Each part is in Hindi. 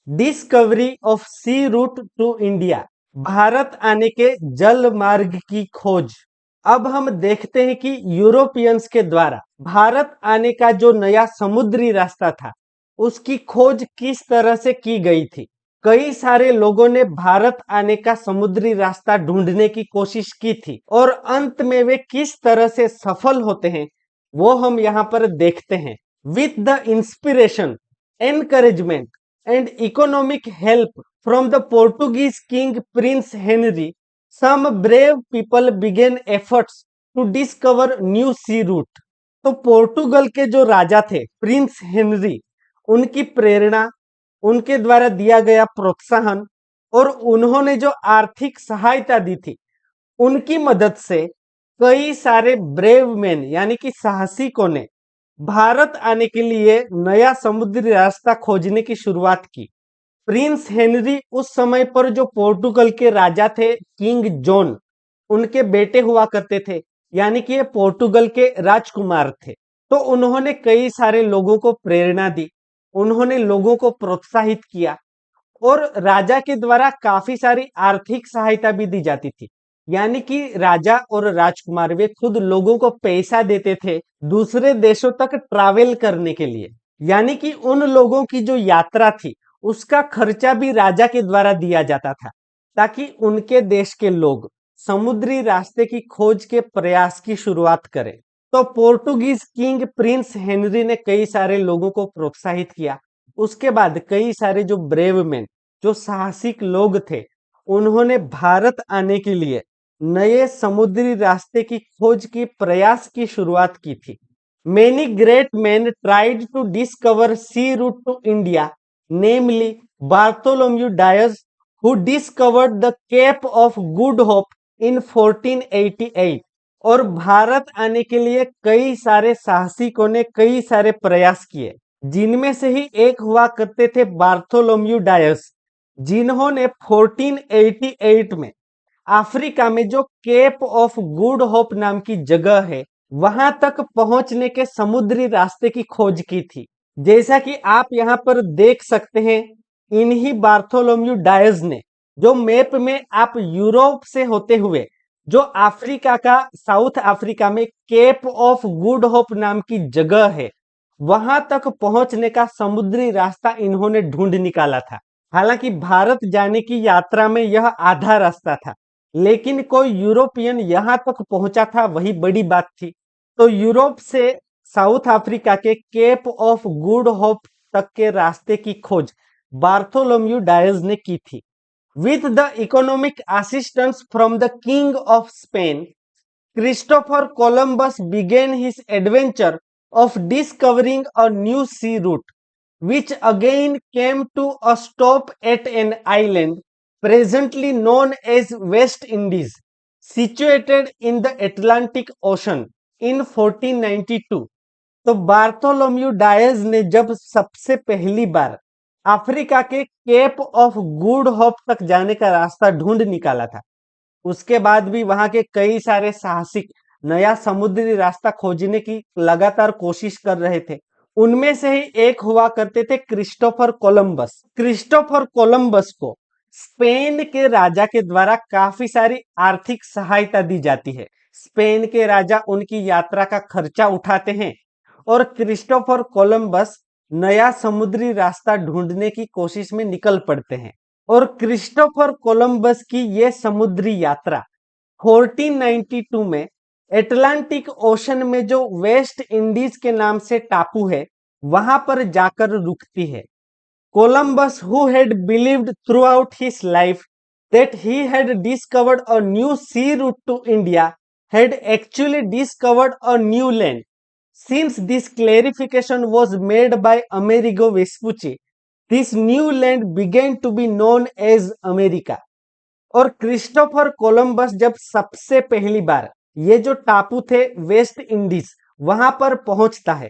Discovery of sea route to India, Bharat आने के जल मार्ग की खोज। अब हम देखते हैं कि यूरोपियंस के द्वारा भारत आने का जो नया समुद्री रास्ता था, उसकी खोज किस तरह से की गई थी। कई सारे लोगों ने भारत आने का समुद्री रास्ता ढूंढने की कोशिश की थी और अंत में वे किस तरह से सफल होते हैं, वो हम यहाँ पर देखते हैं। With the inspiration, encouragement and economic help from the Portuguese King Prince Henry, some brave people began efforts to discover new sea route. तो पोर्टुगल के जो राजा थे प्रिंस हेनरी, उनकी प्रेरणा, उनके द्वारा दिया गया प्रोत्साहन और उन्होंने जो आर्थिक सहायता दी थी, उनकी मदद से कई सारे ब्रेव मैन यानी कि साहसिकों ने भारत आने के लिए नया समुद्री रास्ता खोजने की शुरुआत की। प्रिंस हेनरी उस समय पर जो पोर्टुगल के राजा थे किंग जॉन, उनके बेटे हुआ करते थे, यानी कि ये पोर्टुगल के राजकुमार थे। तो उन्होंने कई सारे लोगों को प्रेरणा दी, उन्होंने लोगों को प्रोत्साहित किया और राजा के द्वारा काफी सारी आर्थिक सहायता भी दी जाती थी। यानी कि राजा और राजकुमार वे खुद लोगों को पैसा देते थे दूसरे देशों तक ट्रैवल करने के लिए। यानी कि उन लोगों की जो यात्रा थी, उसका खर्चा भी राजा के द्वारा दिया जाता था, ताकि उनके देश के लोग समुद्री रास्ते की खोज के प्रयास की शुरुआत करें। तो पोर्टुगीज किंग प्रिंस हेनरी ने कई सारे लोगों को प्रोत्साहित किया। उसके बाद कई सारे जो ब्रेव मैन, जो साहसिक लोग थे, उन्होंने भारत आने के लिए नए समुद्री रास्ते की खोज की प्रयास की शुरुआत की थी। Many great man tried to discover sea route to India, namely Bartholomew Dias, who discovered the Cape of Good Hope in 1488। और भारत आने के लिए कई सारे साहसिकों ने कई सारे प्रयास किए, जिनमें से ही एक हुआ करते थे बार्थोलोम्यू डायस, जिन्होंने 1488 में अफ्रीका में जो केप ऑफ गुड होप नाम की जगह है, वहां तक पहुंचने के समुद्री रास्ते की खोज की थी। जैसा कि आप यहां पर देख सकते हैं, इन्हीं बार्थोलोम्यू डायस ने, जो मैप में आप यूरोप से होते हुए जो अफ्रीका का साउथ अफ्रीका में केप ऑफ गुड होप नाम की जगह है, वहां तक पहुंचने का समुद्री रास्ता इन्होंने ढूंढ निकाला था। हालांकि भारत जाने की यात्रा में यह आधा रास्ता था, लेकिन कोई यूरोपियन यहां तक पहुंचा था, वही बड़ी बात थी। तो यूरोप से साउथ अफ्रीका के केप ऑफ गुड होप तक के रास्ते की खोज बार्थोलोम्यू डायस ने की थी। With the economic assistance from the king of Spain, Christopher Columbus began his adventure of discovering a new sea route, which again came to a stop at an island presently known as West Indies, situated in the Atlantic Ocean in 1492। तो बार्थोलोम्यू डायस ने जब सबसे पहली बार अफ्रीका के केप ऑफ गुड होप तक जाने का रास्ता ढूंढ निकाला था, उसके बाद भी वहां के कई सारे साहसिक नया समुद्री रास्ता खोजने की लगातार कोशिश कर रहे थे। उनमें से ही एक हुआ करते थे क्रिस्टोफर कोलंबस। क्रिस्टोफर कोलंबस को स्पेन के राजा के द्वारा काफी सारी आर्थिक सहायता दी जाती है। स्पेन के राजा उनकी यात्रा का खर्चा उठाते हैं और क्रिस्टोफर कोलंबस नया समुद्री रास्ता ढूंढने की कोशिश में निकल पड़ते हैं। और क्रिस्टोफर कोलंबस की यह समुद्री यात्रा 1492 में एटलांटिक ओशन में जो वेस्ट इंडीज के नाम से टापू है, वहां पर जाकर रुकती है। Columbus, who had believed throughout his life that he had discovered a new sea route to India, had actually discovered a new land. Since this clarification was made by Amerigo Vespucci, this new land began to be known as America। और क्रिस्टोफर कोलंबस जब सबसे पहली बार ये जो टापू थे वेस्ट इंडीज, वहां पर पहुंचता है,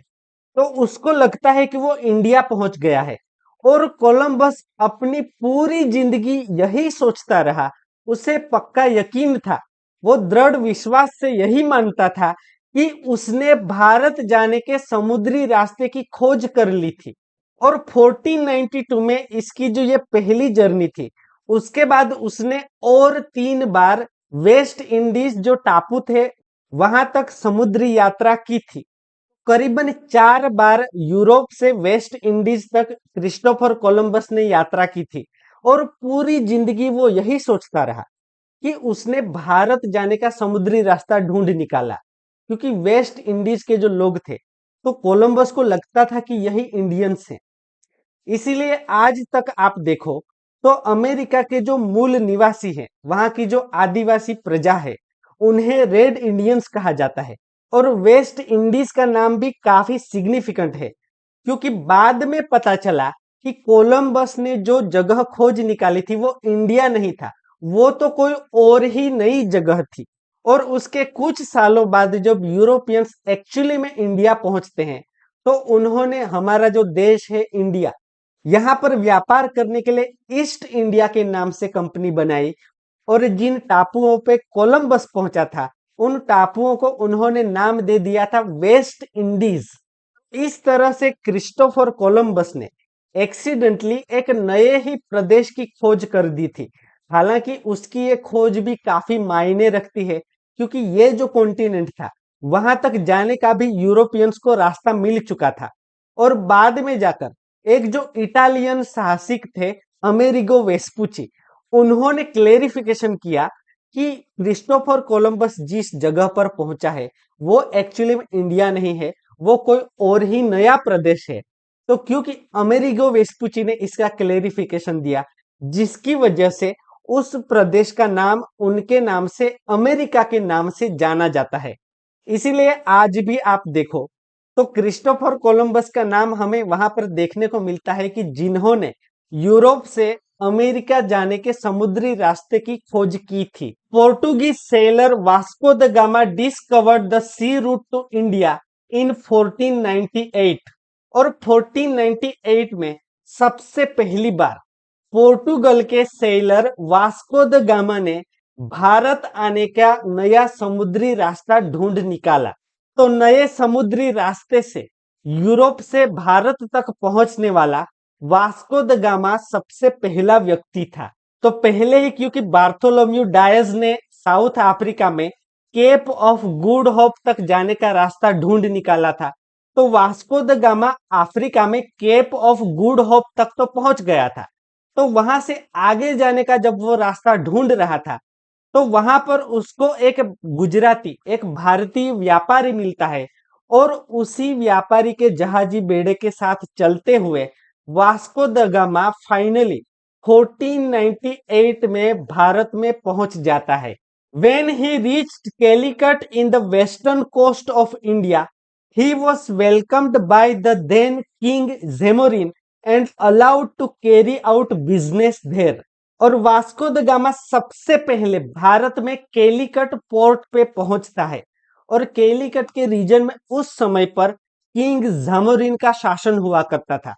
तो उसको लगता है कि वो इंडिया पहुंच गया है। और कोलंबस अपनी पूरी जिंदगी यही सोचता रहा, उसे पक्का यकीन था, वो दृढ़ विश्वास से यही मानता था कि उसने भारत जाने के समुद्री रास्ते की खोज कर ली थी। और 1492 में इसकी जो ये पहली जर्नी थी, उसके बाद उसने और 3 बार वेस्ट इंडीज जो टापू थे वहां तक समुद्री यात्रा की थी। करीबन 4 बार यूरोप से वेस्ट इंडीज तक क्रिस्टोफर कोलंबस ने यात्रा की थी। और पूरी जिंदगी वो यही सोचता रहा कि उसने भारत जाने का समुद्री रास्ता ढूंढ निकाला, क्योंकि वेस्ट इंडीज के जो लोग थे तो कोलंबस को लगता था कि यही इंडियंस हैं। इसीलिए आज तक आप देखो तो अमेरिका के जो मूल निवासी हैं, वहां की जो आदिवासी प्रजा है, उन्हें रेड इंडियंस कहा जाता है। और वेस्ट इंडीज का नाम भी काफी सिग्निफिकेंट है, क्योंकि बाद में पता चला कि कोलंबस ने जो जगह खोज निकाली थी वो इंडिया नहीं था, वो तो कोई और ही नई जगह थी। और उसके कुछ सालों बाद जब यूरोपियंस एक्चुअली में इंडिया पहुंचते हैं, तो उन्होंने हमारा जो देश है इंडिया, यहाँ पर व्यापार करने के लिए ईस्ट इंडिया के नाम से कंपनी बनाई। और जिन टापुओं पे कोलंबस पहुंचा था, उन टापुओं को उन्होंने नाम दे दिया था वेस्ट इंडीज। इस तरह से क्रिस्टोफर कोलंबस ने एक्सीडेंटली एक नए ही प्रदेश की खोज कर दी थी। हालांकि उसकी ये खोज भी काफी मायने रखती है, क्योंकि ये जो कॉन्टिनेंट था वहां तक जाने का भी यूरोपियंस को रास्ता मिल चुका था। और बाद में जाकर एक जो इटालियन साहसिक थे, अमेरिगो वेस्पुची, उन्होंने क्लेरिफिकेशन किया कि क्रिस्टोफर कोलंबस जिस जगह पर पहुंचा है वो एक्चुअली में इंडिया नहीं है, वो कोई और ही नया प्रदेश है। तो क्योंकि अमेरिगो वेस्पुची ने इसका क्लेरिफिकेशन दिया, जिसकी वजह से उस प्रदेश का नाम उनके नाम से, अमेरिका के नाम से जाना जाता है। इसीलिए आज भी आप देखो तो क्रिस्टोफर कोलंबस का नाम हमें वहां पर देखने को मिलता है कि जिन्होंने यूरोप से अमेरिका जाने के समुद्री रास्ते की खोज की थी। Portuguese sailor Vasco da Gama discovered the sea route to India in 1498। और 1498 में सबसे पहली बार पोर्टुगल के सेलर वास्को द गामा ने भारत आने का नया समुद्री रास्ता ढूंढ निकाला। तो नए समुद्री रास्ते से यूरोप से भारत तक पहुंचने वाला वास्को द गामा सबसे पहला व्यक्ति था। तो पहले ही क्योंकि बार्थोलोम्यू डायज ने साउथ अफ्रीका में केप ऑफ गुड होप तक जाने का रास्ता ढूंढ निकाला था, तो वास्को द गामा अफ्रीका में केप ऑफ गुड होप तक तो पहुंच गया था। तो वहां से आगे जाने का जब वो रास्ता ढूंढ रहा था, तो वहां पर उसको एक गुजराती, एक भारतीय व्यापारी मिलता है। और उसी व्यापारी के जहाजी बेड़े के साथ चलते हुए वास्को द गामा फाइनली 1498 में भारत में पहुंच जाता है। When he reached Calicut in the western coast of India, he was welcomed by the then King Zamorin and allowed to carry out business there. और वास्को द गामा सबसे पहले भारत में केलिकट पोर्ट पे पहुंचता है। और केलिकट के रीजन में उस समय पर किंग जामोरिन का शासन हुआ करता था।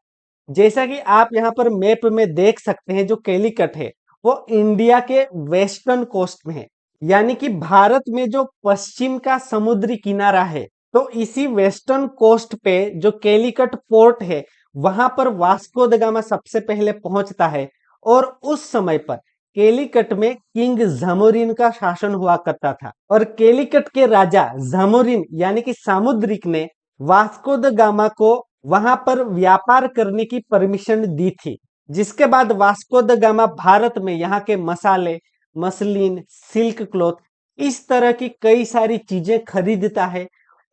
जैसा कि आप यहाँ पर मैप में देख सकते हैं, जो केलिकट है वो इंडिया के वेस्टर्न कोस्ट में है, यानी कि भारत में जो पश्चिम का समुद्री किनारा है, तो इसी वेस्टर्न कोस्ट पे जो केलिकट पोर्ट है वहां पर वास्को द गामा सबसे पहले पहुंचता है। और उस समय पर केलिकट में किंग जामोरिन का शासन हुआ करता था। और केलिकट के राजा जामोरिन यानी कि सामुद्रिक ने वास्को द गामा को वहां पर व्यापार करने की परमिशन दी थी। जिसके बाद वास्को द गामा भारत में यहाँ के मसाले, मसलिन, सिल्क क्लॉथ, इस तरह की कई सारी चीजें खरीदता है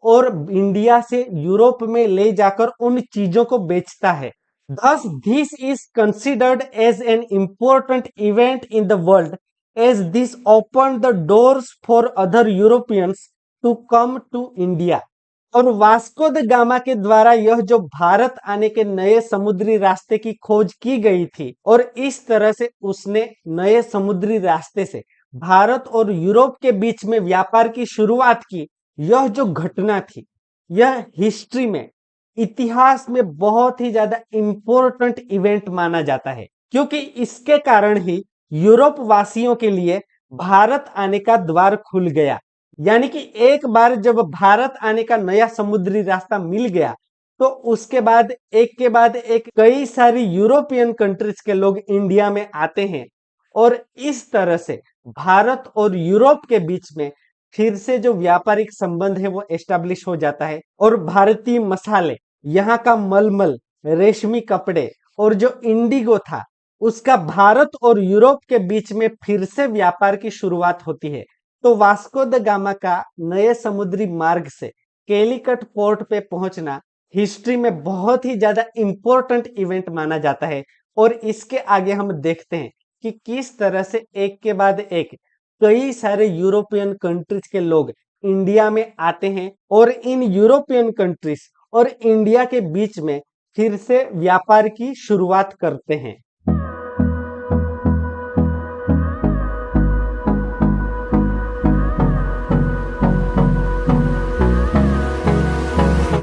और इंडिया से यूरोप में ले जाकर उन चीजों को बेचता है। Thus, this is considered as an important event in the world, as this opened the doors for other Europeans to come to India. और वास्को द गामा के द्वारा यह जो भारत आने के नए समुद्री रास्ते की खोज की गई थी, और इस तरह से उसने नए समुद्री रास्ते से भारत और यूरोप के बीच में व्यापार की शुरुआत की। यह जो घटना थी, यह हिस्ट्री में, इतिहास में बहुत ही ज्यादा इंपॉर्टेंट इवेंट माना जाता है, क्योंकि इसके कारण ही यूरोप वासियों के लिए भारत आने का द्वार खुल गया। यानी कि एक बार जब भारत आने का नया समुद्री रास्ता मिल गया, तो उसके बाद एक कई सारी यूरोपियन कंट्रीज के लोग इंडिया में आते हैं और इस तरह से भारत और यूरोप के बीच में फिर से जो व्यापारिक संबंध है वो एस्टेब्लिश हो जाता है और भारतीय मसाले, यहाँ का मलमल, रेशमी कपड़े और जो इंडिगो था उसका भारत और यूरोप के बीच में फिर से व्यापार की शुरुआत होती है। तो वास्को द गामा का नए समुद्री मार्ग से कैलिकट पोर्ट पे पहुंचना हिस्ट्री में बहुत ही ज्यादा इंपॉर्टेंट इवेंट माना जाता है। और इसके आगे हम देखते हैं कि किस तरह से एक के बाद एक कई सारे यूरोपियन कंट्रीज के लोग इंडिया में आते हैं और इन यूरोपियन कंट्रीज और इंडिया के बीच में फिर से व्यापार की शुरुआत करते हैं।